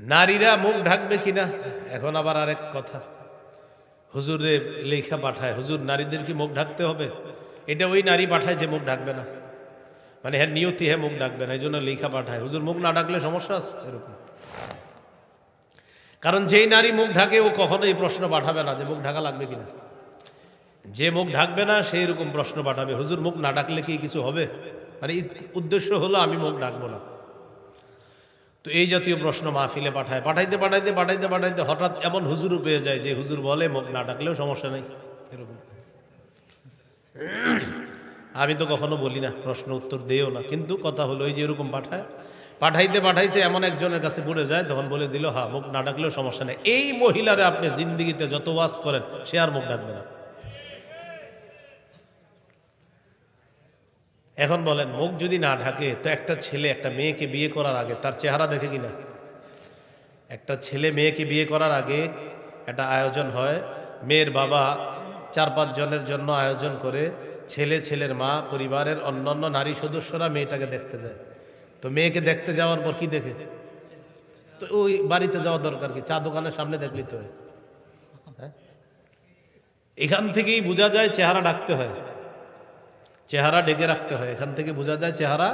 নারীরা মুখ ঢাকবে কিনা এখন আবার আরেক কথা। হুজুরে লেখা পাঠায়, হুজুর নারীদের কি মুখ ঢাকতে হবে? এটা ওই নারী পাঠায় যে মুখ ঢাকবে না, মানে হ্যাঁ নিয়তি হ্যাঁ মুখ ঢাকবে না, এই জন্য লেখা পাঠায় হুজুর মুখ না ঢাকলে সমস্যা আছে এরকম। কারণ যেই নারী মুখ ঢাকে ও কখনো এই প্রশ্ন পাঠাবে না যে মুখ ঢাকা লাগবে কিনা। যে মুখ ঢাকবে না সেই রকম প্রশ্ন পাঠাবে, হুজুর মুখ না ঢাকলে কি কিছু হবে, মানে উদ্দেশ্য হলো আমি মুখ ঢাকবো না। তো এই জাতীয় প্রশ্ন মাহফিলে পাঠায়, পাঠাইতে পাঠাইতে পাঠাইতে পাঠাইতে হঠাৎ এমন হুজুরও পেয়ে যায় যে হুজুর বলে মুখ না ডাকলেও সমস্যা নেই এরকম। আমি তো কখনো বলি না, প্রশ্ন উত্তর দেও না, কিন্তু কথা হলো ওই যে এরকম পাঠায়, পাঠাইতে পাঠাইতে এমন একজনের কাছে পড়ে যায়, তখন বলে দিল হ্যাঁ মুখ না ডাকলেও সমস্যা নেই। এই মহিলারে আপনি জিন্দিগিতে যত ওয়াজ করেন সে আর মুখ ডাকবে না। এখন বলেন মুখ যদি না ঢাকে তো একটা ছেলে একটা মেয়েকে বিয়ে করার আগে তার চেহারা দেখে কিনা? একটা ছেলে মেয়েকে বিয়ে করার আগে একটা আয়োজন হয়, মেয়ের বাবা 4-5 জনের জন্য আয়োজন করে, ছেলে ছেলের মা পরিবারের অন্যান্য নারী সদস্যরা মেয়েটাকে দেখতে যায়। তো মেয়েকে দেখতে যাওয়ার পর কি দেখে? তো ওই বাড়িতে যাওয়ার দরকার কি, চা দোকানের সামনে দেখলি তো। হ্যাঁ, এখান থেকেই বোঝা যায় চেহারা ঢাকতে হয়, চেহারা ঢেকে রাখতে হয়। এখান থেকে বোঝা যায় চেহারা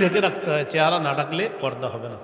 ঢেকে রাখতে হয়, চেহারা না ঢাকলে পর্দা হবে না।